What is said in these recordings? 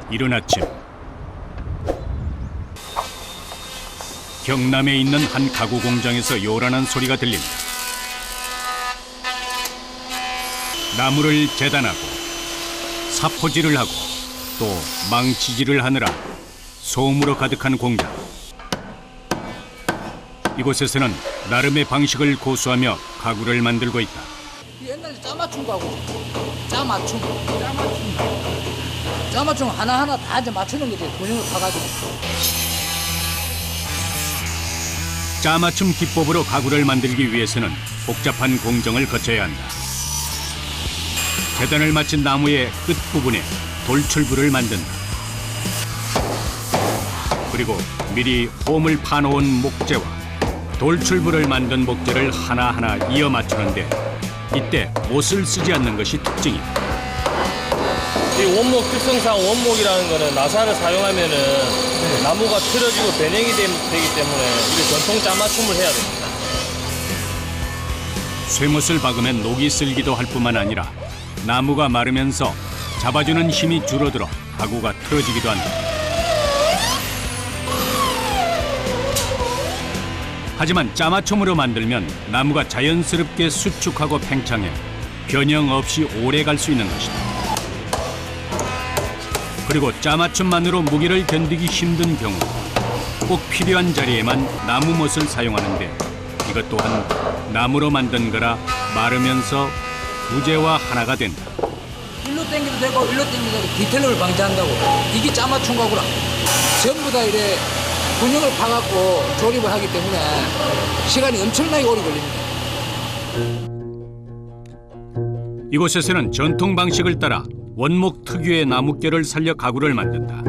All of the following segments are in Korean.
이른 아침 경남에 있는 한 가구 공장에서 요란한 소리가 들린다. 나무를 재단하고 사포질을 하고 또 망치질을 하느라 소음으로 가득한 공장. 이곳에서는 나름의 방식을 고수하며 가구를 만들고 있다. 옛날에 짜맞춤 가구, 짜맞춤 하나하나 다 이제 맞추는 거지. 군용을 파가지고. 짜맞춤 기법으로 가구를 만들기 위해서는 복잡한 공정을 거쳐야 한다. 재단을 마친 나무의 끝부분에 돌출부를 만든다. 그리고 미리 홈을 파놓은 목재와 돌출부를 만든 목재를 하나하나 이어 맞추는데 이때 못을 쓰지 않는 것이 특징이다. 이 원목 특성상 원목이라는 거는 나사를 사용하면은 나무가 틀어지고 변형이 되기 때문에 이게 전통 짜맞춤을 해야 됩니다. 쇠못을 박으면 녹이 슬기도 할 뿐만 아니라 나무가 마르면서 잡아주는 힘이 줄어들어 가구가 틀어지기도 한다. 하지만 짜맞춤으로 만들면 나무가 자연스럽게 수축하고 팽창해 변형 없이 오래 갈 수 있는 것이다. 그리고 짜맞춤만으로 무게를 견디기 힘든 경우 꼭 필요한 자리에만 나무못을 사용하는데 이것 또한 나무로 만든 거라 마르면서 부재와 하나가 된다. 일로 당겨도 되고 일로 당겨도 되고 뒤틀림을 방지한다고. 이게 짜맞춤 가구라. 전부 다 이래 군용을 파갖고 조립을 하기 때문에 시간이 엄청나게 오래 걸립니다. 이곳에서는 전통 방식을 따라 원목 특유의 나뭇결을 살려 가구를 만든다.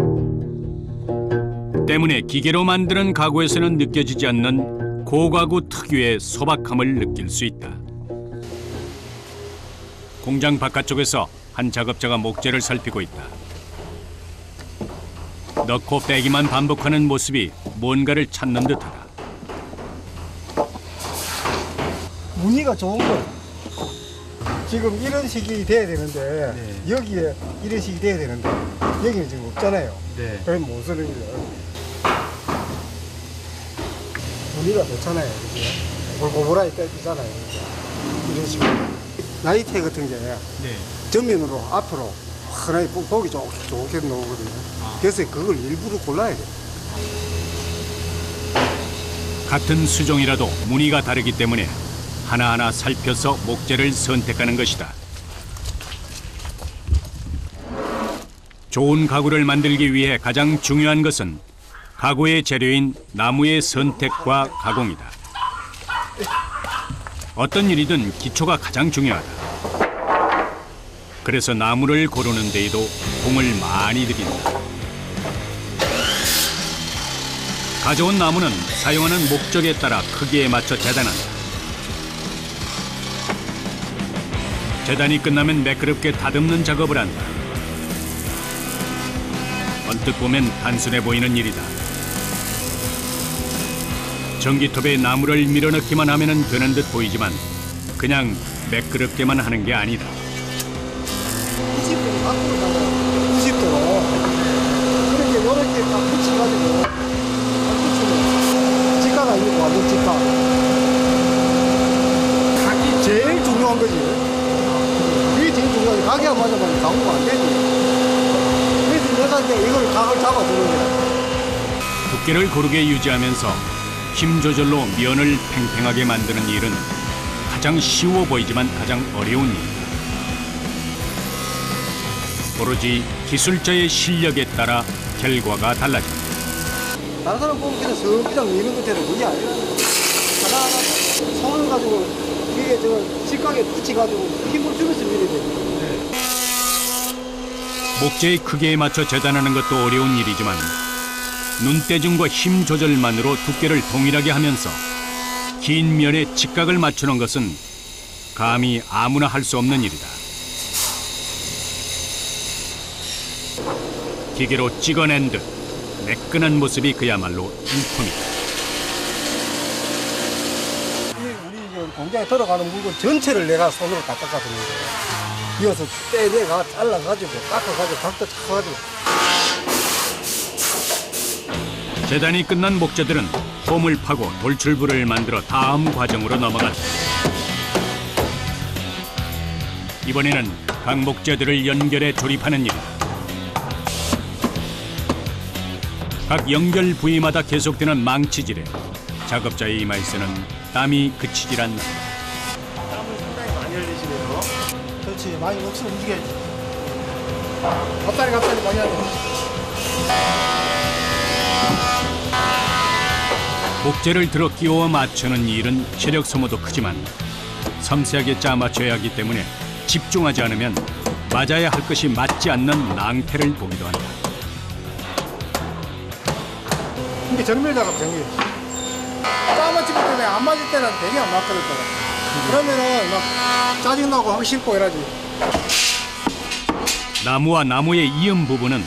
때문에 기계로 만드는 가구에서는 느껴지지 않는 고가구 특유의 소박함을 느낄 수 있다. 공장 바깥쪽에서 한 작업자가 목재를 살피고 있다. 넣고 빼기만 반복하는 모습이 뭔가를 찾는 듯하다. 무늬가 좋은 거. 지금 이런 식이 돼야 되는데 여기에 이런 식이 돼야 되는데 여기는 지금 없잖아요. 그럼 못 쓰는 거예요. 무늬가 좋잖아요. 골고루하게 떼지잖아요. 이런 식으로. 나이테 같은 게 전면으로 앞으로 하나의 보기 좋게 나오거든요. 그래서 그걸 일부러 골라야 돼요. 같은 수종이라도 무늬가 다르기 때문에 하나하나 살펴서 목재를 선택하는 것이다. 좋은 가구를 만들기 위해 가장 중요한 것은 가구의 재료인 나무의 선택과 가공이다. 어떤 일이든 기초가 가장 중요하다. 그래서 나무를 고르는 데에도 공을 많이 들인다. 가져온 나무는 사용하는 목적에 따라 크기에 맞춰 재단한다. 재단이 끝나면 매끄럽게 다듬는 작업을 한다. 언뜻 보면 단순해 보이는 일이다. 전기톱에 나무를 밀어넣기만 하면 되는 듯 보이지만 그냥 매끄럽게만 하는 게 아니다. 90도로 밖으로 나가요. 90도로. 그렇게 이렇게 딱 붙여가지고 딱 붙이면 직가가 아니고 완전 직가. 각이 제일 중요한 거지. 그게 제일 중요하지. 각이 안 맞으면 가구가 안 되지. 그래서 내가 이제 이걸 각을 잡아주는 거야. 두께를 고르게 유지하면서 힘 조절로 면을 팽팽하게 만드는 일은 가장 쉬워 보이지만 가장 어려운 일이다. 오로지 기술자의 실력에 따라 결과가 달라진다. 다른 사람 보면 그냥 슥그냥 미는 것처럼 그게 아니라 하나하나 손을 가지고 뒤에 저 직각에 붙여가지고 힘을 주면서 밀어야 돼. 목재의 크기에 맞춰 재단하는 것도 어려운 일이지만 눈대중과 힘 조절만으로 두께를 동일하게 하면서 긴 면에 직각을 맞추는 것은 감히 아무나 할 수 없는 일이다. 기계로 찍어낸 듯 매끈한 모습이 그야말로 일품이다. 우리 공장에 들어가는 물건 전체를 내가 손으로 다 깎아주는 거예요. 이어서 떼내가 잘라가지고 깎아가지고 각도 잡아가지고 재단이 끝난 목재들은 홈을 파고 돌출부를 만들어 다음 과정으로 넘어간다. 이번에는 각 목재들을 연결해 조립하는 일이다. 각 연결 부위마다 계속되는 망치질에 작업자의 이마에서는 땀이 그치질 않는다. 땀을 상당히 많이 흘리시네요. 그렇지, 많이 목숨 움직여야지. 갑자기 많이 하네. 목재를 들어 끼워 맞추는 일은 체력 소모도 크지만 섬세하게 짜 맞춰야 하기 때문에 집중하지 않으면 맞아야 할 것이 맞지 않는 낭패를 보기도 한다. 이게 정밀 작업, 정밀. 짜맞추기 때문에 안 맞을 때는 되게 안 맞거든. 그러면은 막 짜증나고 하기 싫고 이러지. 나무와 나무의 이음 부분은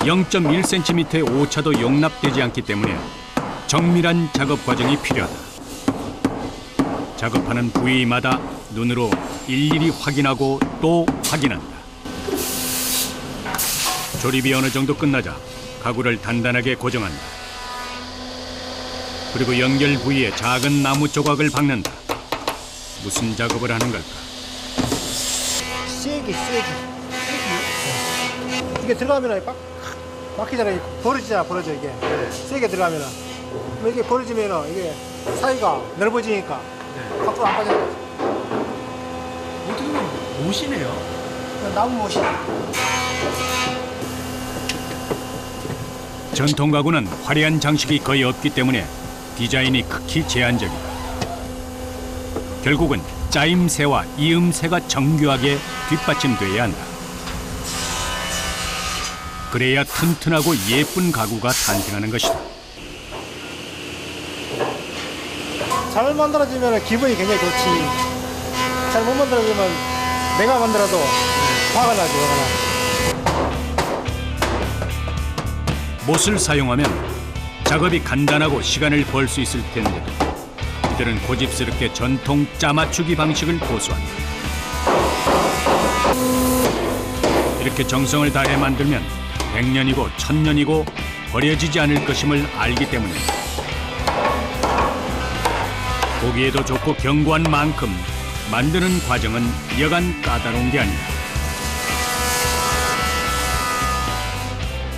0.1cm의 오차도 용납되지 않기 때문에 정밀한 작업 과정이 필요하다. 작업하는 부위마다 눈으로 일일이 확인하고 또 확인한다. 조립이 어느 정도 끝나자 가구를 단단하게 고정한다. 그리고 연결 부위에 작은 나무 조각을 박는다. 무슨 작업을 하는 걸까? 세게. 이게 들어가면 막히잖아요. 벌어져 이게. 세게 들어가면은. 이게 벌어지면은 이게 사이가 넓어지니까 밖으로 안 빠져나가죠. 어떻게 보면 못이네요. 나무 못이. 전통 가구는 화려한 장식이 거의 없기 때문에 디자인이 극히 제한적이다. 결국은 짜임새와 이음새가 정교하게 뒷받침돼야 한다. 그래야 튼튼하고 예쁜 가구가 탄생하는 것이다. 잘 만들어지면 기분이 굉장히 좋지. 잘 못 만들어지면 내가 만들어도 화가 나지, 화가 나. 못을 사용하면 작업이 간단하고 시간을 벌 수 있을 텐데도 이들은 고집스럽게 전통 짜맞추기 방식을 고수한다. 이렇게 정성을 다해 만들면 100년이고 1000년이고 버려지지 않을 것임을 알기 때문이다. 보기에도 좋고 견고한 만큼 만드는 과정은 여간 까다로운 게 아니다.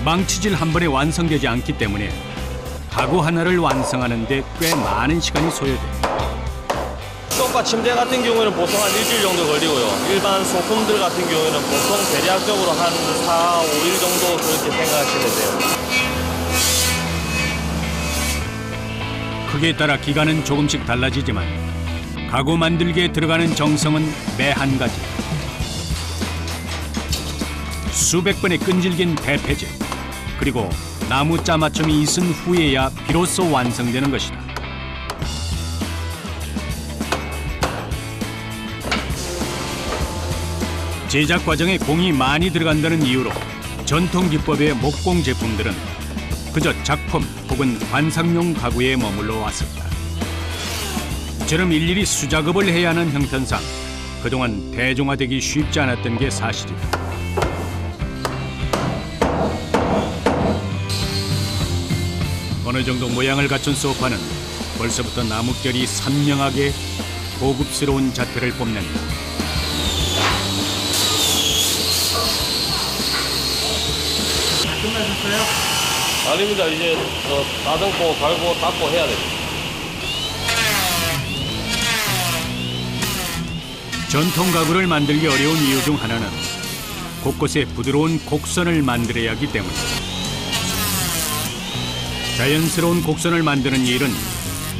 망치질 한 번에 완성되지 않기 때문에 가구 하나를 완성하는 데 꽤 많은 시간이 소요됩니다. 소파 침대 같은 경우에는 보통 한 일주일 정도 걸리고요. 일반 소품들 같은 경우에는 보통 대략적으로 한 4, 5일 정도 그렇게 생각하시면 돼요. 크기에 따라 기간은 조금씩 달라지지만 가구 만들기에 들어가는 정성은 매 한 가지. 수백 번의 끈질긴 대패질, 그리고 나무 짜맞춤이 있은 후에야 비로소 완성되는 것이다. 제작 과정에 공이 많이 들어간다는 이유로 전통 기법의 목공 제품들은 그저 작품 혹은 관상용 가구에 머물러 왔었다. 이처럼 일일이 수작업을 해야 하는 형편상 그동안 대중화되기 쉽지 않았던 게 사실이다. 어느 정도 모양을 갖춘 소파는 벌써부터 나뭇결이 선명하게 고급스러운 자태를 뽐낸다. 끝나셨어요? 아닙니다. 이제 다듬고 갈고 닦고 해야 됩니다. 전통 가구를 만들기 어려운 이유 중 하나는 곳곳에 부드러운 곡선을 만들어야 하기 때문이다. 자연스러운 곡선을 만드는 일은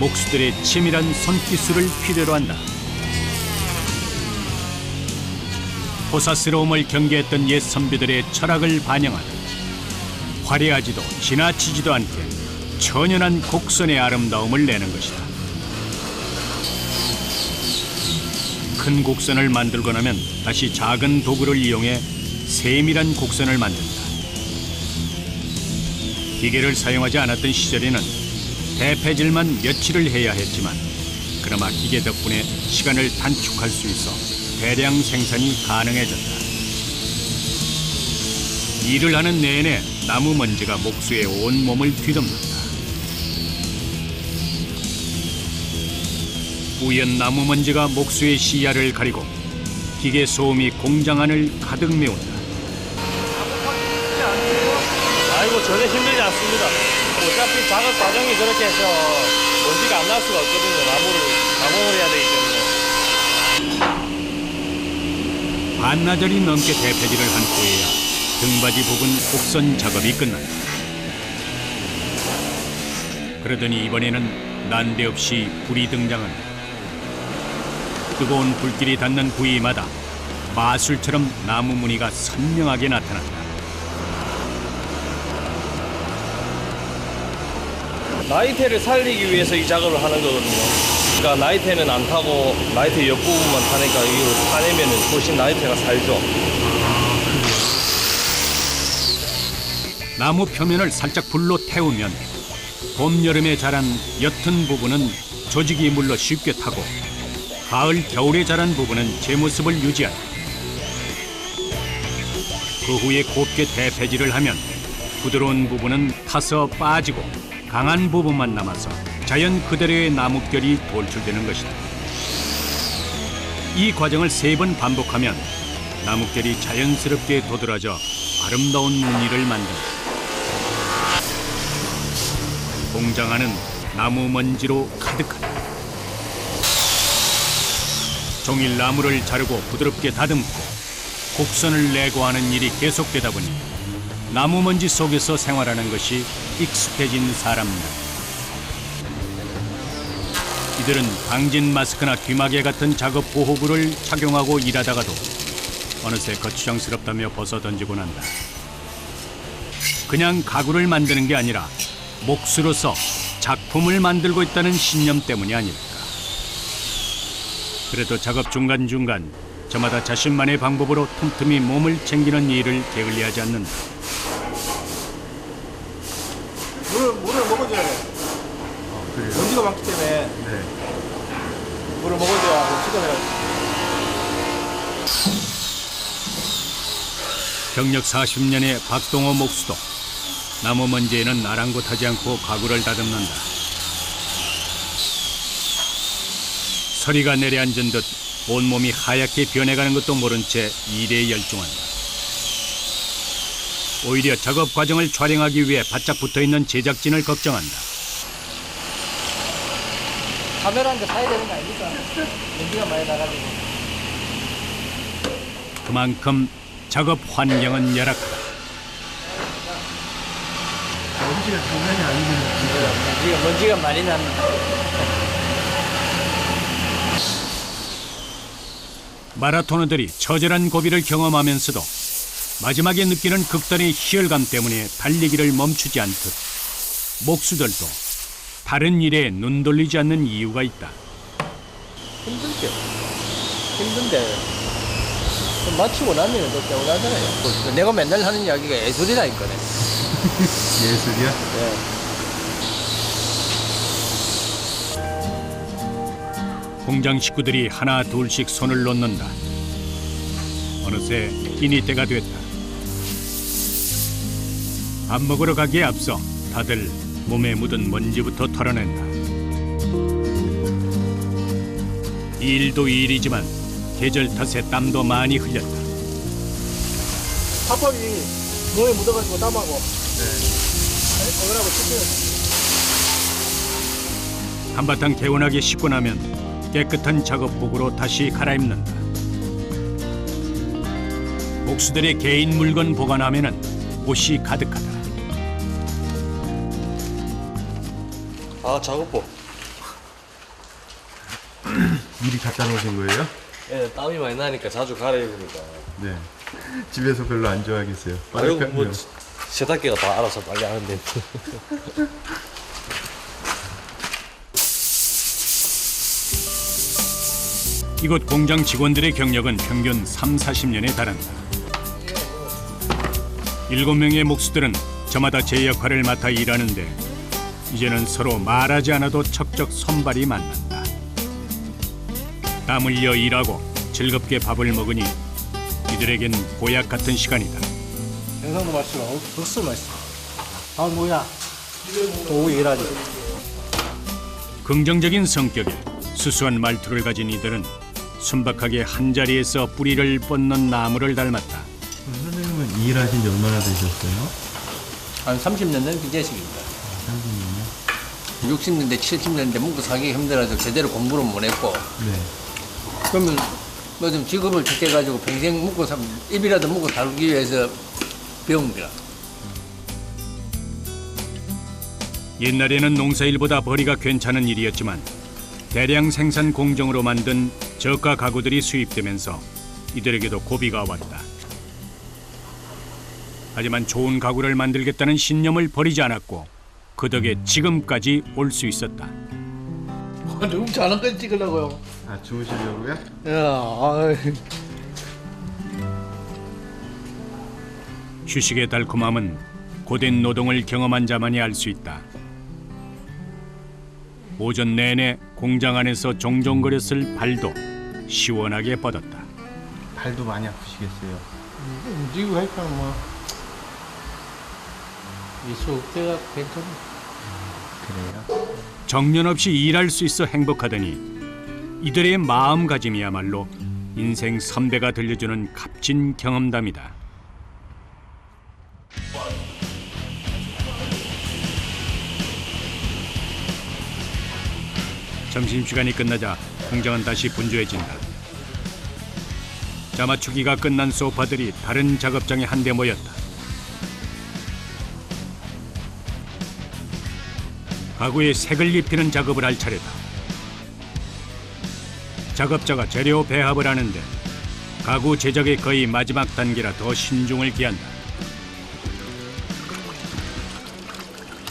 목수들의 치밀한 손기술을 필요로 한다. 호사스러움을 경계했던 옛 선비들의 철학을 반영하듯 화려하지도 지나치지도 않게 천연한 곡선의 아름다움을 내는 것이다. 큰 곡선을 만들고 나면 다시 작은 도구를 이용해 세밀한 곡선을 만든다. 기계를 사용하지 않았던 시절에는 대패질만 며칠을 해야 했지만 그나마 기계 덕분에 시간을 단축할 수 있어 대량 생산이 가능해졌다. 일을 하는 내내 나무 먼지가 목수의 온몸을 뒤덮는다. 뿌연 나무 먼지가 목수의 시야를 가리고 기계 소음이 공장 안을 가득 메운다. 아이고 전혀 힘들지 않습니다. 어차피 작업 과정이 그렇게 해서 먼지가 안 날 수가 없거든요. 나무를 가공을 해야 되기 때문에. 반나절이 넘게 대패질을 한 후에야 등받이 부분 곡선 작업이 끝난다. 그러더니 이번에는 난데없이 불이 등장한다. 뜨거운 불길이 닿는 부위마다 마술처럼 나무 무늬가 선명하게 나타난다. 나이테를 살리기 위해서 이 작업을 하는 거거든요. 그러니까 나이테는 안 타고 나이테 옆부분만 타니까 이걸 타내면 훨씬 나이테가 살죠. 나무 표면을 살짝 불로 태우면 봄, 여름에 자란 옅은 부분은 조직이 물러 쉽게 타고 가을, 겨울에 자란 부분은 제 모습을 유지한다. 그 후에 곱게 대패질을 하면 부드러운 부분은 타서 빠지고 강한 부분만 남아서 자연 그대로의 나뭇결이 돌출되는 것이다. 이 과정을 3번 반복하면 나뭇결이 자연스럽게 도드라져 아름다운 무늬를 만든다. 공장 안은 나무 먼지로 가득하다. 종일 나무를 자르고 부드럽게 다듬고 곡선을 내고 하는 일이 계속되다 보니 나무 먼지 속에서 생활하는 것이 익숙해진 사람들. 이들은 방진 마스크나 귀마개 같은 작업 보호구를 착용하고 일하다가도 어느새 거추장스럽다며 벗어 던지고 난다. 그냥 가구를 만드는 게 아니라 몫으로서 작품을 만들고 있다는 신념 때문이 아닐까. 그래도 작업 중간중간 저마다 자신만의 방법으로 틈틈이 몸을 챙기는 일을 게을리하지 않는다. 물을 먹어줘야 돼. 그래요? 먼지가 많기 때문에 네. 물을 먹어줘야 수정해야 돼. 경력 40년의 박동호 목수도 나무 먼지에는 아랑곳하지 않고 가구를 다듬는다. 서리가 내려앉은 듯 온몸이 하얗게 변해가는 것도 모른 채 일에 열중한다. 오히려 작업 과정을 촬영하기 위해 바짝 붙어있는 제작진을 걱정한다. 카메라 한 대 사야 되는 거 아닙니까? 연기가 많이 나가지고. 그만큼 작업 환경은 열악하다. 먼지가 장난이 아니네요. 먼지가 많이 납니다. 마라토너들이 처절한 고비를 경험하면서도 마지막에 느끼는 극단의 희열감 때문에 달리기를 멈추지 않듯 목수들도 다른 일에 눈 돌리지 않는 이유가 있다. 힘들죠. 힘든데 좀 맞추고 나면 또 개운하잖아요. 내가 맨날 하는 이야기가 예술이라니까요. 예술이야? 네. 공장 식구들이 하나 둘씩 손을 놓는다. 어느새 끼니 때가 됐다. 밥 먹으러 가기에 앞서 다들 몸에 묻은 먼지부터 털어낸다. 일도 일이지만 계절 탓에 땀도 많이 흘렸다. 팥밥이 몸에 묻어가지고 땀하고. 거기라고 씻어요. 한바탕 개운하게 씻고 나면 깨끗한 작업복으로 다시 갈아입는다. 목수들의 개인 물건 보관함에는 옷이 가득하다. 아 작업복. 미리 갖다 놓으신 거예요? 예, 땀이 많이 나니까 자주 갈아입으니까. 네. 집에서 별로 안 좋아하겠어요. 아이고 빠르게 뭐 하네요. 세탁기가 다 알아서 빨리 하는데. 이곳 공장 직원들의 경력은 평균 30-40년에 달한다. 7명의 목수들은 저마다 제 역할을 맡아 일하는데 이제는 서로 말하지 않아도 척척 손발이 맞는다. 땀 흘려 일하고 즐겁게 밥을 먹으니 이들에겐 보약 같은 시간이다. 영상도 맛있어. 국수 맛있어. 아 뭐야? 또 오후 일하지. 긍정적인 성격에 수수한 말투를 가진 이들은 순박하게 한자리에서 뿌리를 뻗는 나무를 닮았다. 선생님은 이 일하신 지 얼마나 되셨어요? 한 30년 된 기재식입니다. 60년대, 70년대 문구 사기 힘들어서 제대로 공부를 못 했고, 네. 그러면 뭐 좀 직업을 찾게 가지고 평생 묵고 입이라도 묵고 살기 위해서 배운 거야. 옛날에는 농사일보다 벌이가 괜찮은 일이었지만 대량 생산 공정으로 만든 저가 가구들이 수입되면서 이들에게도 고비가 왔다. 하지만 좋은 가구를 만들겠다는 신념을 버리지 않았고 그 덕에 지금까지 올 수 있었다. 너무 잘한 건 찍으려고요. 아, 주무시려고요? 야, 휴식의 달콤함은 고된 노동을 경험한 자만이 알 수 있다. 오전 내내 공장 안에서 종종거렸을 발도 시원하게 뻗었다. 발도 많이 아프시겠어요. 움직이고 하니까 뭐 이속대가 괜찮아. 그래요? 정년 없이 일할 수 있어 행복하더니 이들의 마음가짐이야말로 인생 선배가 들려주는 값진 경험담이다. 점심시간이 끝나자 공장은 다시 분주해진다. 자맞추기가 끝난 소파들이 다른 작업장에 한데 모였다. 가구에 색을 입히는 작업을 할 차례다. 작업자가 재료 배합을 하는데 가구 제작의 거의 마지막 단계라 더 신중을 기한다.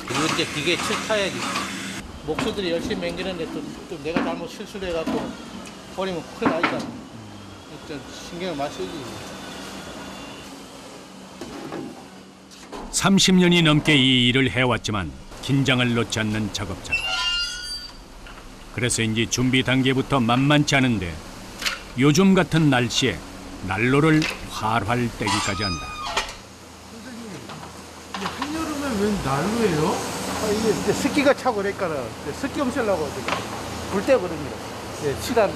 이거 이제 기계에 칠타야지. 목수들이 열심히 맹기는데 또 내가 잘못 실수를 해갖고 버리면 큰일 나니까. 일단 신경을 많이 쓰지. 30년이 넘게 이 일을 해왔지만 긴장을 놓지 않는 작업자. 그래서인지 준비 단계부터 만만치 않은데 요즘 같은 날씨에 난로를 활활 떼기까지 한다. 한여름에 웬 난로예요? 이게 이제 습기가 차고 그러니까는 습기 없애려고 지금 불 떼거든요. 예, 시간.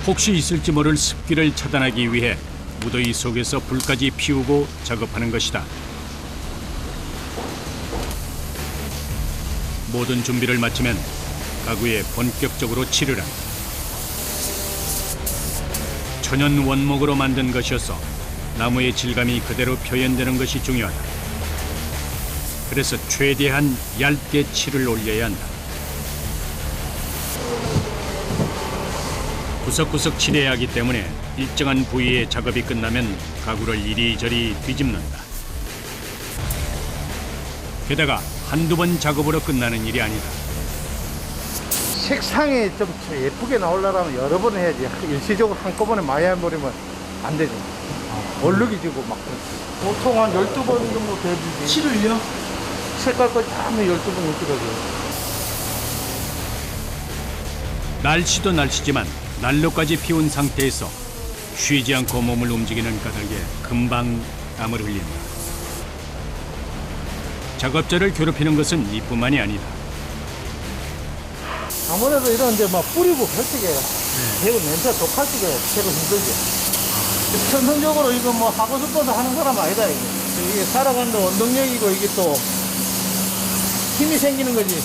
혹시 있을지 모를 습기를 차단하기 위해 무더위 속에서 불까지 피우고 작업하는 것이다. 모든 준비를 마치면 가구에 본격적으로 칠을 한다. 천연 원목으로 만든 것이어서 나무의 질감이 그대로 표현되는 것이 중요하다. 그래서 최대한 얇게 칠을 올려야 한다. 구석구석 칠해야 하기 때문에 일정한 부위의 작업이 끝나면 가구를 이리저리 뒤집는다. 게다가 한두 번 작업으로 끝나는 일이 아니다. 색상이 좀 예쁘게 나오려면 여러 번 해야지. 일시적으로 한꺼번에 많이 해버리면 안 되죠. 얼룩이 지고 막. 보통 한 12번 정도 되지. 칠을요? 색깔까지 다 하면 12번 넘더라고요. 날씨도 날씨지만 난로까지 피운 상태에서 쉬지 않고 몸을 움직이는 까닭에 금방 땀을 흘린다. 작업자를 괴롭히는 것은 이뿐만이 아니다. 아무래도 이런 이제 막 뿌리고 펼치게 되고 냄새가 독하지게 되고 힘들죠. 전통적으로 이거 뭐 하고 싶어서 하는 사람 아니다, 이게 살아가는데 원동력이고 이게 또 힘이 생기는 거지.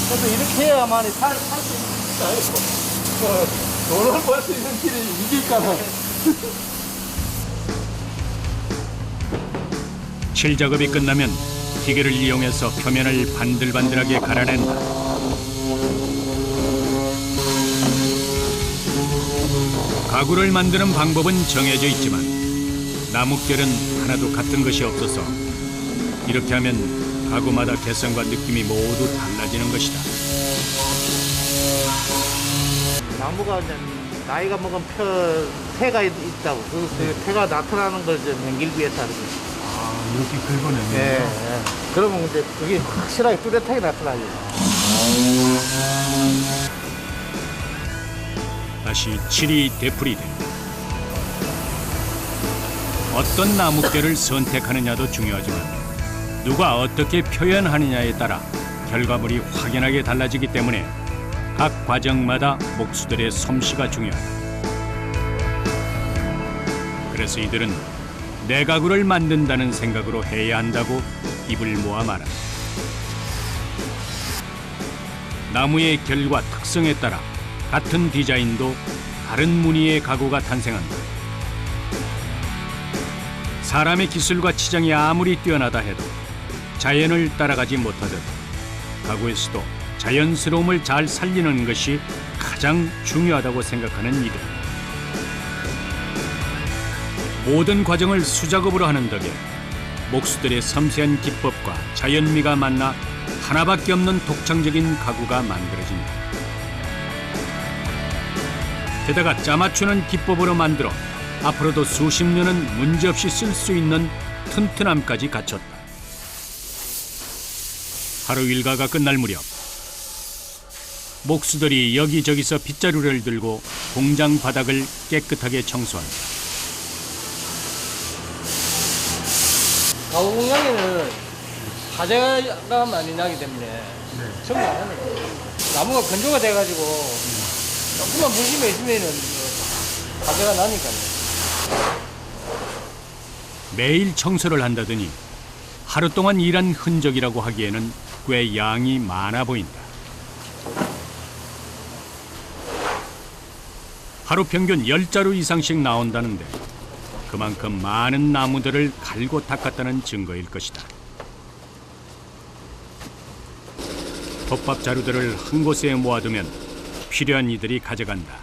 그래서 이렇게 해야만이 살 수 있다. 돈을 벌 수 있는 길을 이길까봐. 칠 작업이 끝나면 기계를 이용해서 표면을 반들반들하게 갈아낸다. 가구를 만드는 방법은 정해져 있지만 나뭇결은 하나도 같은 것이 없어서 이렇게 하면 가구마다 개성과 느낌이 모두 달라지는 것이다. 나무가 이제 나이가 먹은 폐가 있다고. 그 폐가 나타나는 걸 이제 남기기 위해서 하는 거죠. 아, 이렇게 긁어내면. 예, 예. 그러면 이제 그게 확실하게 뚜렷하게 나타나죠. 다시 칠이 되풀이된다. 어떤 나뭇결을 선택하느냐도 중요하지만 누가 어떻게 표현하느냐에 따라 결과물이 확연하게 달라지기 때문에 각 과정마다 목수들의 솜씨가 중요하다. 그래서 이들은 내 가구를 만든다는 생각으로 해야 한다고 입을 모아 말한다. 나무의 결과 특성에 따라 같은 디자인도 다른 무늬의 가구가 탄생한다. 사람의 기술과 치장이 아무리 뛰어나다 해도 자연을 따라가지 못하듯 가구에서도 자연스러움을 잘 살리는 것이 가장 중요하다고 생각하는 이들. 모든 과정을 수작업으로 하는 덕에 목수들의 섬세한 기법과 자연미가 만나 하나밖에 없는 독창적인 가구가 만들어진다. 게다가 짜맞추는 기법으로 만들어 앞으로도 수십 년은 문제없이 쓸 수 있는 튼튼함까지 갖췄다. 하루 일과가 끝날 무렵 목수들이 여기저기서 빗자루를 들고 공장 바닥을 깨끗하게 청소한다. 가구 공장에는 화재가 많이 나기 때문에 전부 안 하는 거예요. 나무가 건조가 돼가지고 조금만 부심에 있으면은 화재가 나니까요. 매일 청소를 한다더니 하루 동안 일한 흔적이라고 하기에는 꽤 양이 많아 보인다. 하루 평균 10자루 이상씩 나온다는데 그만큼 많은 나무들을 갈고 닦았다는 증거일 것이다. 톱밥 자루들을 한 곳에 모아두면 필요한 이들이 가져간다.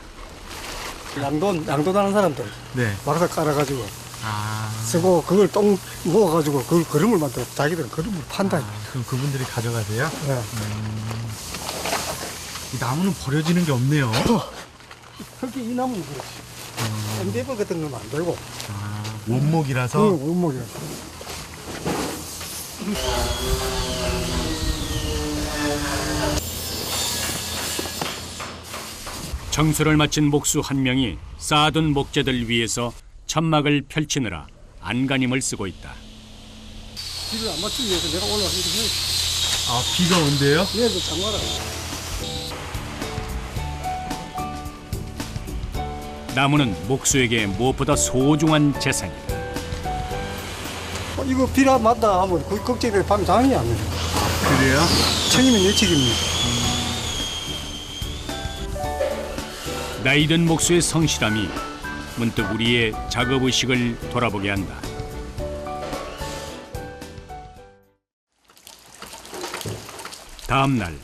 양도하는 사람들 네. 와서 깔아가지고 아, 쓰고 그걸 똥 모아가지고 그걸 그림을 만들어 자기들은 그림을 판다. 그럼 그분들이 가져가세요? 네. 이 나무는 버려지는 게 없네요. 특히 이 나무는 그렇지. MDF 같은 건 안 되고 원목이라서. 원목이야. 청소를 마친 목수 한 명이 쌓아둔 목재들 위에서 천막을 펼치느라 안간힘을 쓰고 있다. 비를 안 맞추기 위해서 내가 올라와서 이렇게 해. 아, 비가 온대요? 얘도 장마라. 나무는 목수에게 무엇보다 소중한 재산이다. 이거 비라 맞다 하면 거의 걱정돼 밤에 잠이 안 오죠. 그래요? 책임은 내 책임입니다. 나이든 목수의 성실함이 문득 우리의 작업의식을 돌아보게 한다. 다음 날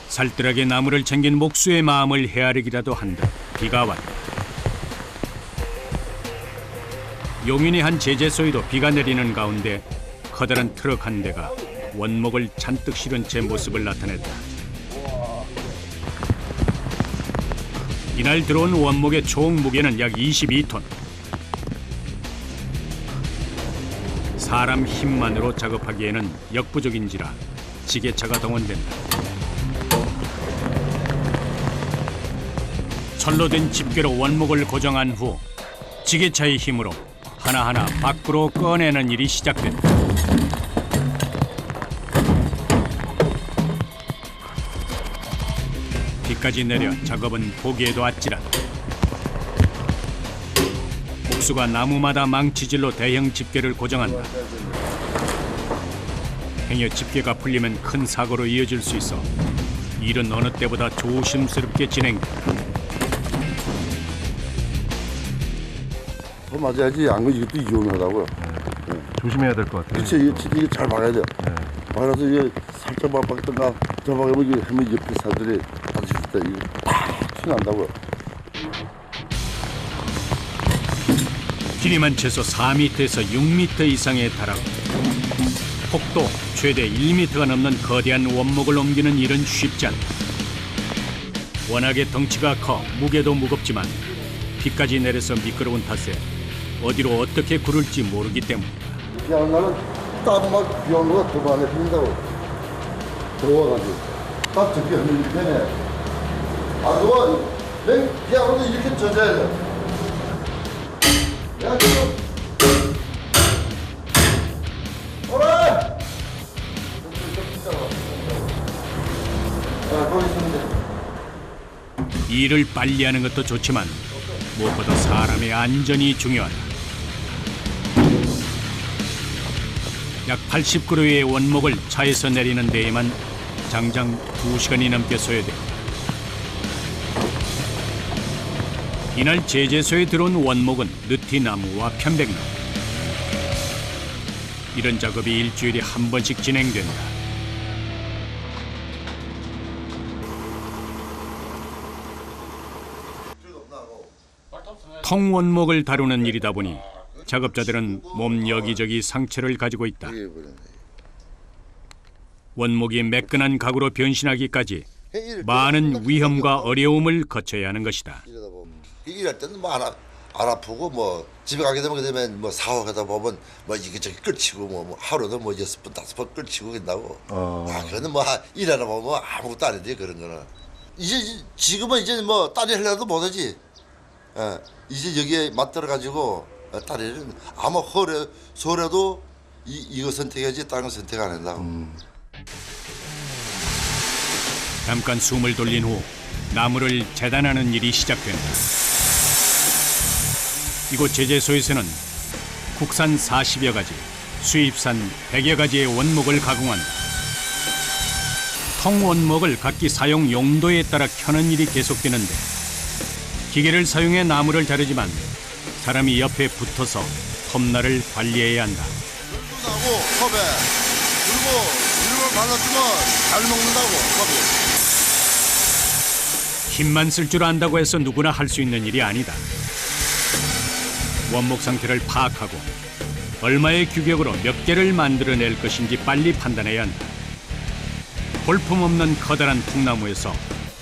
살뜰하게 나무를 챙긴 목수의 마음을 헤아리기라도 한 듯 비가 왔다. 용인의 한 제재소에도 비가 내리는 가운데 커다란 트럭 한 대가 원목을 잔뜩 실은 채 모습을 나타냈다. 이날 들어온 원목의 총 무게는 약 22톤. 사람 힘만으로 작업하기에는 역부족인지라 지게차가 동원된다. 철로 된 집게로 원목을 고정한 후 지게차의 힘으로 하나하나 밖으로 꺼내는 일이 시작된다. 비까지 내려 작업은 보기에도 아찔하다. 목수가 나무마다 망치질로 대형 집게를 고정한다. 행여 집게가 풀리면 큰 사고로 이어질 수 있어 일은 어느 때보다 조심스럽게 진행된다. 더 맞아야지 안 그러면 이것도 위험하다고요. 조심해야 될 것 같아요. 그렇지, 이게 잘 박아야 돼요. 박아서 이게 살짝 박든가 더 박으면 이게 하면 옆에 사람들이 다칠 때 이거 탁 튀어난다고요. 길이만 최소 4m에서 6m 이상에 달하고 폭도 최대 1m가 넘는 거대한 원목을 옮기는 일은 쉽지 않다. 워낙에 덩치가 커 무게도 무겁지만 비까지 내려서 미끄러운 탓에 어디로 어떻게 구를지 모르기 때문이다. 비하는 날은 땀막 비오는 거가 더 많이 핀다고. 더워가지고 딱 저렇게 하면 이렇게 해. 안 더워. 비하고도 이렇게 젖어야 돼. 야, 지금 오래! 일을 빨리 하는 것도 좋지만 무엇보다 사람의 안전이 중요하다. 약 80kg의 원목을 차에서 내리는 데에만 장장 2시간이 넘게 소요됩니다. 이날 제재소에 들어온 원목은 느티나무와 편백나무. 이런 작업이 일주일에 한 번씩 진행된다. 통원목을 다루는 일이다 보니 작업자들은 몸 여기저기 상처를 가지고 있다. 원목이 매끈한 가구로 변신하기까지 많은 위험과 어려움을 거쳐야 하는 것이다. 일할 때는 뭐 안 아프고 뭐 집에 가게 되면 뭐 사업하다 보면 뭐 이게저게 끌치고 뭐 하루도 뭐 6번 5번 끌치고 된다고. 그거는 뭐 일하다 보면 아무것도 안 해도 돼 그런 거는. 이제 지금은 이제 뭐 딸이 하려도 못하지. 이제 여기에 맞들어 가지고 딸이는 아마 서울에도 이거 선택하지 다른 거 선택 안 한다고. 잠깐 숨을 돌린 후 나무를 재단하는 일이 시작된다. 이곳 제재소에서는 국산 40여 가지, 수입산 100여 가지의 원목을 가공한다. 통원목을 각기 사용 용도에 따라 켜는 일이 계속되는데 기계를 사용해 나무를 자르지만 사람이 옆에 붙어서 톱날을 관리해야 한다. 하고 컵에 그리고 이걸 발라주면 잘 먹는다고 컵에. 힘만 쓸 줄 안다고 해서 누구나 할 수 있는 일이 아니다. 원목 상태를 파악하고 얼마의 규격으로 몇 개를 만들어낼 것인지 빨리 판단해야 한다. 볼품없는 커다란 통나무에서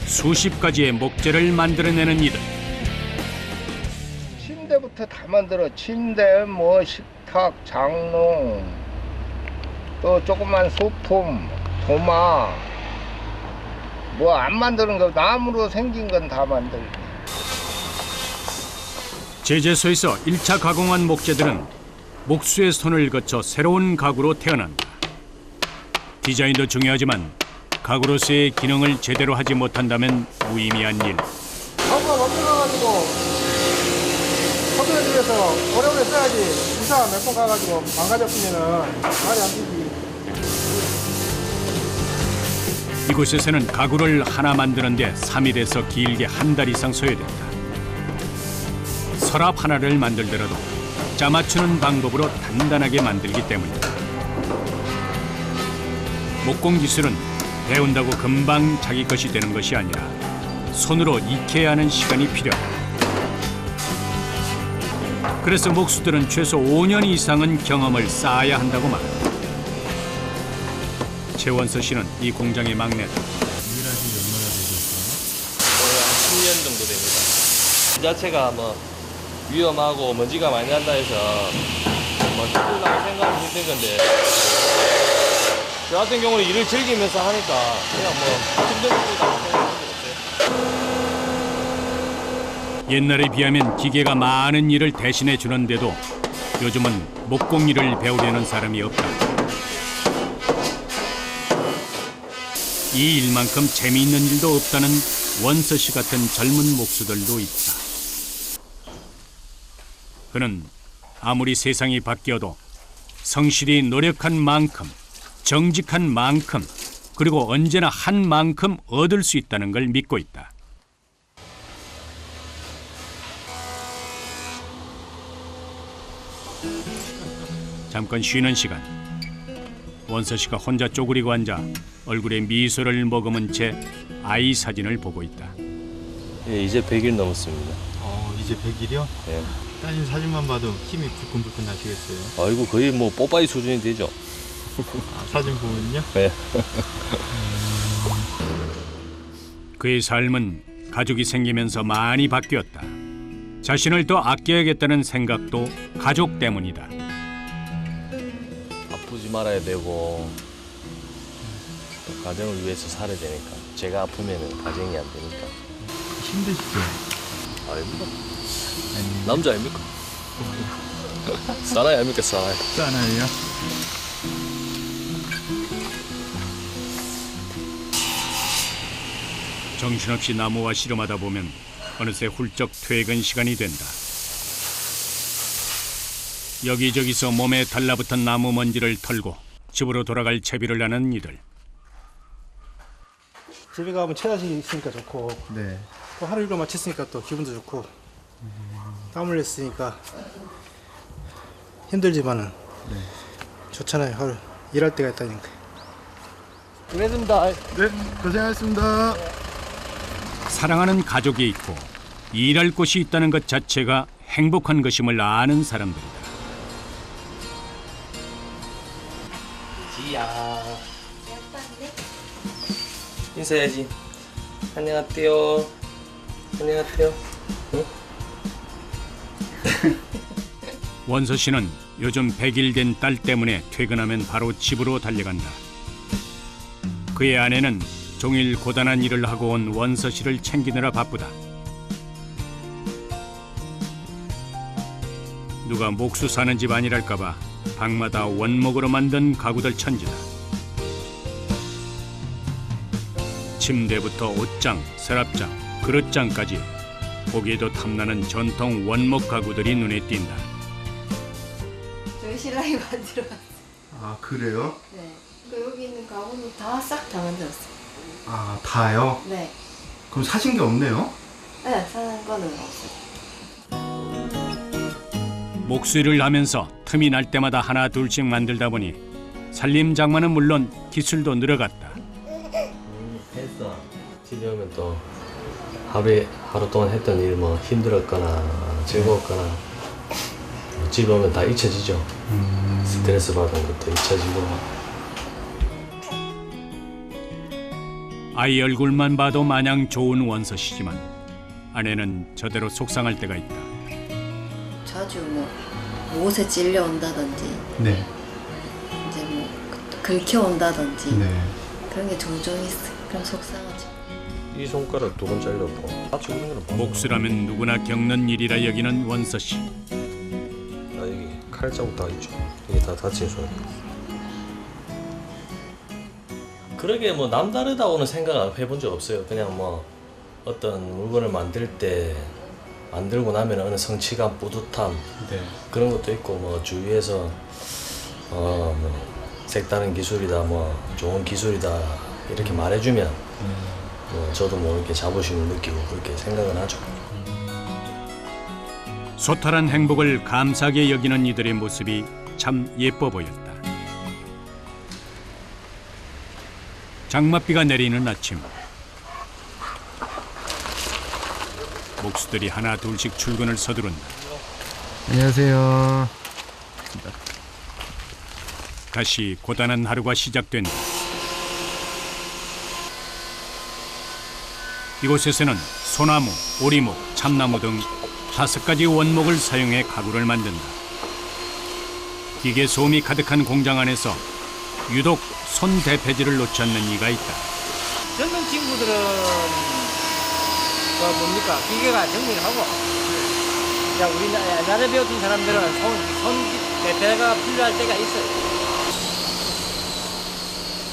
수십 가지의 목재를 만들어내는 이들. 침대부터 다 만들어. 침대, 뭐 식탁, 장롱, 또 조그만 소품, 도마. 뭐 안 만드는 거 나무로 생긴 건 다 만들고. 제재소에서 1차 가공한 목재들은 목수의 손을 거쳐 새로운 가구로 태어난다. 디자인도 중요하지만 가구로서의 기능을 제대로 하지 못한다면 무의미한 일. 가구가 만들어가지고 서둘러서 오래오래 써야지. 이사 몇 번 가가지고 망가졌으면은 말이 안 되지. 이곳에서는 가구를 하나 만드는데 3일에서 길게 한 달 이상 소요된다. 서랍 하나를 만들더라도 짜맞추는 방법으로 단단하게 만들기 때문이다. 목공 기술은 배운다고 금방 자기 것이 되는 것이 아니라 손으로 익혀야 하는 시간이 필요하다. 그래서 목수들은 최소 5년 이상은 경험을 쌓아야 한다고 말한다. 최원서 씨는 이 공장의 막내다. 거의 한 10년 정도 됩니다. 이 자체가 뭐 위험하고 먼지가 많이 난다 해서 뭐 힘들다고 생각하면 힘든 건데 저 같은 경우는 일을 즐기면서 하니까 그냥 뭐 힘든 일이라고 생각하는 게 없어요. 옛날에 비하면 기계가 많은 일을 대신해 주는데도 요즘은 목공 일을 배우려는 사람이 없다. 이 일만큼 재미있는 일도 없다는 원서 씨 같은 젊은 목수들도 있다. 그는 아무리 세상이 바뀌어도 성실히 노력한 만큼, 정직한 만큼, 그리고 언제나 한 만큼 얻을 수 있다는 걸 믿고 있다. 잠깐 쉬는 시간. 원서 씨가 혼자 쪼그리고 앉아 얼굴에 미소를 머금은 채 아이 사진을 보고 있다. 예, 이제 100일 넘었습니다. 이제 100일이요? 예. 따님 사진만 봐도 힘이 불끈불끈 나시겠어요? 아이고 거의 뭐 뽀빠이 수준이 되죠. 사진 보면요? 네. 그의 삶은 가족이 생기면서 많이 바뀌었다. 자신을 더 아껴야겠다는 생각도 가족 때문이다. 아프지 말아야 되고 또 가정을 위해서 살아야 되니까 제가 아프면 가정이 안 되니까 힘드시죠? 아닙니까? 남자 아닙니까? 사나이 아닙니까 사나이? 짠아요? 정신없이 나무와 씨름하다 보면 어느새 훌쩍 퇴근 시간이 된다. 여기저기서 몸에 달라붙은 나무 먼지를 털고 집으로 돌아갈 채비를 하는 이들. 집에 가면 체력이 있으니까 좋고 네. 또 하루 일과 마쳤으니까 또 기분도 좋고 땀 흘렸으니까 힘들지만은 좋잖아요. 하루 일할 때가 있다니까. 그랬습니다. 네, 고생하셨습니다. 사랑하는 가족이 있고 일할 곳이 있다는 것 자체가 행복한 것임을 아는 사람들이다. 지야. 인사해야지. 안녕하세요. 안녕하세요. 응? 원서 씨는 요즘 100일 된 딸 때문에 퇴근하면 바로 집으로 달려간다. 그의 아내는 종일 고단한 일을 하고 온 원서 씨를 챙기느라 바쁘다. 누가 목수 사는 집 아니랄까 봐 방마다 원목으로 만든 가구들 천지다. 침대부터 옷장, 서랍장, 그릇장까지 보기에도 탐나는 전통 원목 가구들이 눈에 띈다. 저희 신랑이 만들어왔어요. 아, 그래요? 네. 그 여기 있는 가구는 다 싹 다 만들었어요. 아, 다요? 네. 그럼 사신 게 없네요? 네, 사는 거는 없어요. 목수일을 하면서 틈이 날 때마다 하나 둘씩 만들다 보니 살림 장만은 물론 기술도 늘어갔다. 했어. 집에 오면 또 하루 동안 했던 일 뭐 힘들었거나 즐거웠거나 뭐 집에 오면 다 잊혀지죠. 스트레스 받은 것도 잊혀지고. 아이 얼굴만 봐도 마냥 좋은 원서 씨지만 아내는 저대로 속상할 때가 있다. 자주 뭐 옷에 찔려온다든지 네. 이제 뭐 긁혀온다든지 네. 그런 게 종종 있어요. 그럼 속상하죠. 이 손가락 2번 잘렸고. 다치고 있는 거는 목수라면 누구나 겪는 일이라 여기는 원서 씨. 여기 칼 자국 다 있죠. 이게 다 다친 손. 그러게 뭐 남다르다고는 생각 해본 적 없어요. 그냥 뭐 어떤 물건을 만들 때 만들고 나면 어느 성취감, 뿌듯함 네. 그런 것도 있고 뭐 주위에서 뭐 색다른 기술이다, 뭐 좋은 기술이다 이렇게 말해주면 뭐 저도 뭐 이렇게 자부심을 느끼고 그렇게 생각은 하죠. 소탈한 행복을 감사하게 여기는 이들의 모습이 참 예뻐 보였다. 장맛비가 내리는 아침. 목수들이 하나 둘씩 출근을 서두른다. 안녕하세요. 다시 고단한 하루가 시작된다. 이곳에서는 소나무, 오리목, 참나무 등 5가지 원목을 사용해 가구를 만든다. 기계 소음이 가득한 공장 안에서 유독 손 대패질을 놓지 않는 이가 있다. 젊은 친구들은 뭡니까? 기계가 정리를 하고 야, 우리 옛날에 배웠던 사람들은 손 대패가 필요할 때가 있어요.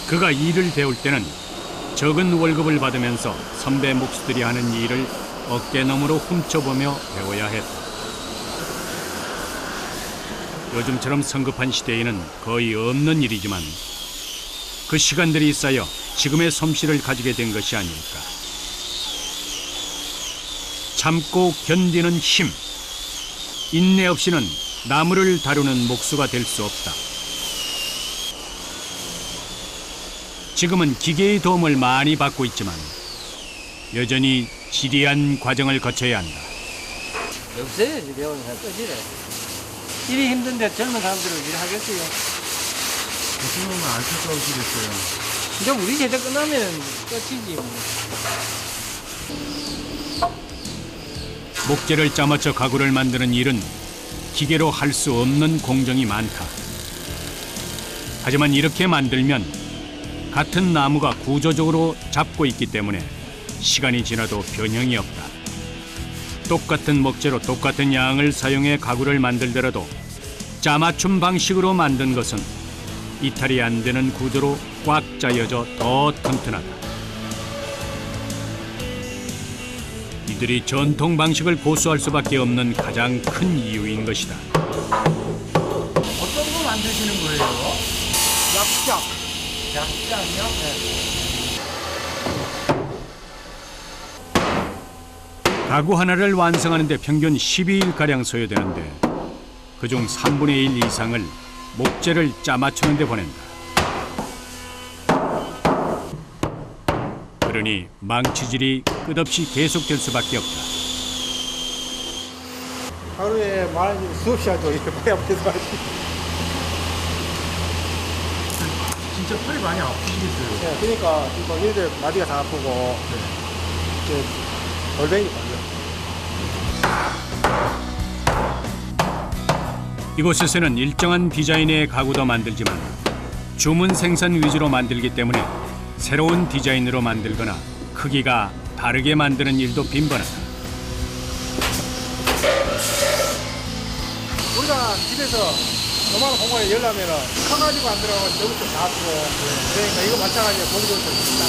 그가 일을 배울 때는 적은 월급을 받으면서 선배 목수들이 하는 일을 어깨너머로 훔쳐보며 배워야 했다. 요즘처럼 성급한 시대에는 거의 없는 일이지만 그 시간들이 쌓여 지금의 솜씨를 가지게 된 것이 아닐까. 참고 견디는 힘, 인내 없이는 나무를 다루는 목수가 될 수 없다. 지금은 기계의 도움을 많이 받고 있지만 여전히 지리한 과정을 거쳐야 한다. 없어요, 이제 배우는 사람 끝이래. 일이 힘든데 젊은 사람들은 일하겠어요. 지금은 안타까우시겠어요. 이제 우리 세대 끝나면 끝이지. 뭐. 목재를 짜맞춰 가구를 만드는 일은 기계로 할 수 없는 공정이 많다. 하지만 이렇게 만들면 같은 나무가 구조적으로 잡고 있기 때문에 시간이 지나도 변형이 없다. 똑같은 목재로 똑같은 양을 사용해 가구를 만들더라도 짜맞춤 방식으로 만든 것은 이탈이 안 되는 구조로 꽉 짜여져 더 튼튼하다. 이들이 전통 방식을 고수할 수밖에 없는 가장 큰 이유인 것이다. 어떤 거 만드시는 거예요? 약장. 약장이요? 네. 가구 하나를 완성하는 데 평균 12일가량 소요되는데 그중 3분의 1 이상을 목재를 짜맞추는 데 보낸다. 그러니 망치질이 끝없이 계속될 수밖에 없다. 하루에 말하자면 수없이 하죠. 이렇게 머리 앞에서 하지. 진짜 팔이 많이 아프시겠어요? 네, 그러니까 뭐 얘들 마디가 다 아프고 이제 골뱅이 걸려. 이곳에서는 일정한 디자인의 가구도 만들지만 주문 생산 위주로 만들기 때문에 새로운 디자인으로 만들거나 크기가 다르게 만드는 일도 빈번하다. 우리가 집에서 요만한 공간에 열려면은 커가지고 안 들어가고 저것도 다 아프고 그러니까 이거 마찬가지로 공정도 있다.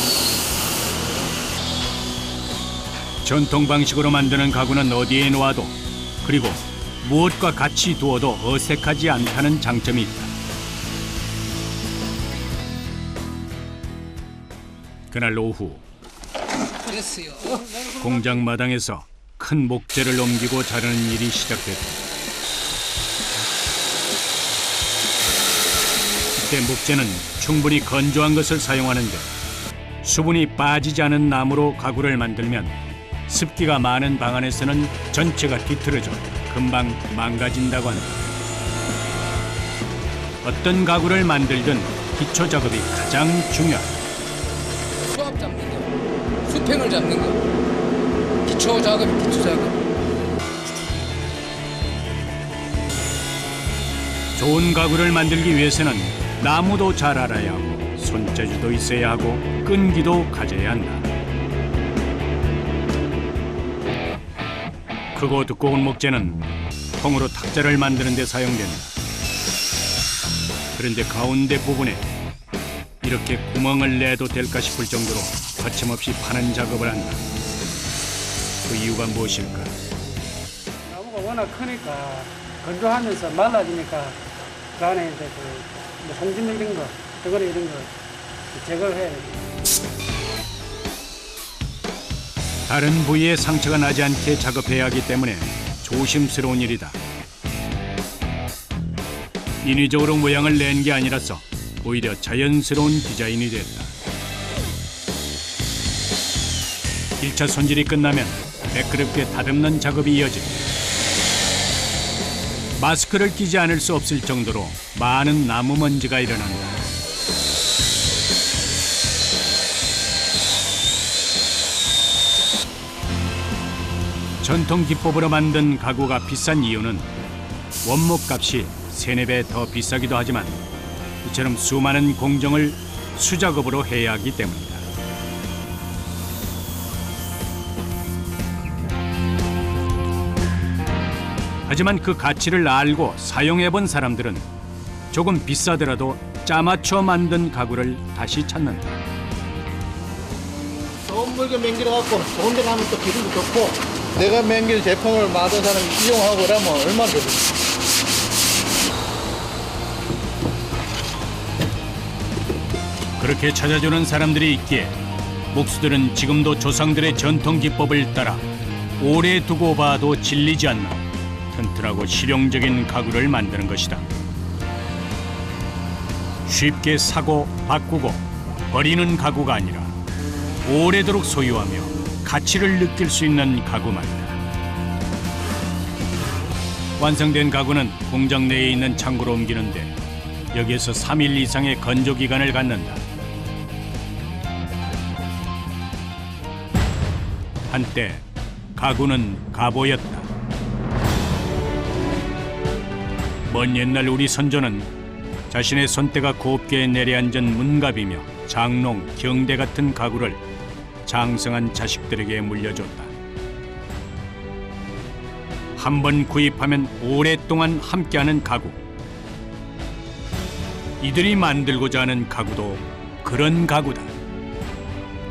전통 방식으로 만드는 가구는 어디에 놓아도 그리고 무엇과 같이 두어도 어색하지 않다는 장점이 있다. 그날 오후 됐어요. 공장 마당에서 큰 목재를 옮기고 자르는 일이 시작됐다. 이때 목재는 충분히 건조한 것을 사용하는데 수분이 빠지지 않은 나무로 가구를 만들면 습기가 많은 방 안에서는 전체가 뒤틀어져 금방 망가진다고 한다. 어떤 가구를 만들든 기초 작업이 가장 중요하다. 수압 잡는 거, 수평을 잡는 거, 기초 작업. 좋은 가구를 만들기 위해서는 나무도 잘 알아야 하고 손재주도 있어야 하고 끈기도 가져야 한다. 크고 두꺼운 목재는 통으로 탁자를 만드는 데 사용된다. 그런데 가운데 부분에 이렇게 구멍을 내도 될까 싶을 정도로 거침없이 파는 작업을 한다. 그 이유가 무엇일까? 나무가 워낙 크니까 건조하면서 말라지니까 그 안에 이제 뭐 송진 이런 거, 저거를 이런 거 제거를 해야 돼. 다른 부위에 상처가 나지 않게 작업해야 하기 때문에 조심스러운 일이다. 인위적으로 모양을 낸 게 아니라서 오히려 자연스러운 디자인이 됐다. 1차 손질이 끝나면 매끄럽게 다듬는 작업이 이어진다. 마스크를 끼지 않을 수 없을 정도로 많은 나무 먼지가 일어난다. 전통 기법으로 만든 가구가 비싼 이유는 원목값이 3-4배 더 비싸기도 하지만 이처럼 수많은 공정을 수작업으로 해야 하기 때문이다. 하지만 그 가치를 알고 사용해본 사람들은 조금 비싸더라도 짜맞춰 만든 가구를 다시 찾는다. 좋은 물건 맹길어갖고 좋은 데 가면 또 기분도 좋고 내가 맹길 제품을 많은 사람이 이용하고 그러면 얼마나 좋을까. 그렇게 찾아주는 사람들이 있기에 목수들은 지금도 조상들의 전통 기법을 따라 오래 두고 봐도 질리지 않는 튼튼하고 실용적인 가구를 만드는 것이다. 쉽게 사고 바꾸고 버리는 가구가 아니라 오래도록 소유하며 가치를 느낄 수 있는 가구 말이다. 완성된 가구는 공장 내에 있는 창고로 옮기는데 여기에서 3일 이상의 건조 기간을 갖는다. 한때 가구는 가보였다. 먼 옛날 우리 선조는 자신의 손때가 곱게 내려앉은 문갑이며 장롱, 경대 같은 가구를 장성한 자식들에게 물려줬다. 한 번 구입하면 오랫동안 함께하는 가구. 이들이 만들고자 하는 가구도 그런 가구다.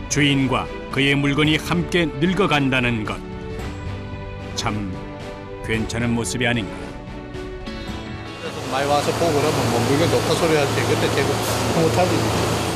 주인과 그의 물건이 함께 늙어간다는 것. 참 괜찮은 모습이 아닌가. 그래서 많이 와서 보고 그러면 뭐 물건 좋다 소리 할 때 그때 되고 흐뭇하지.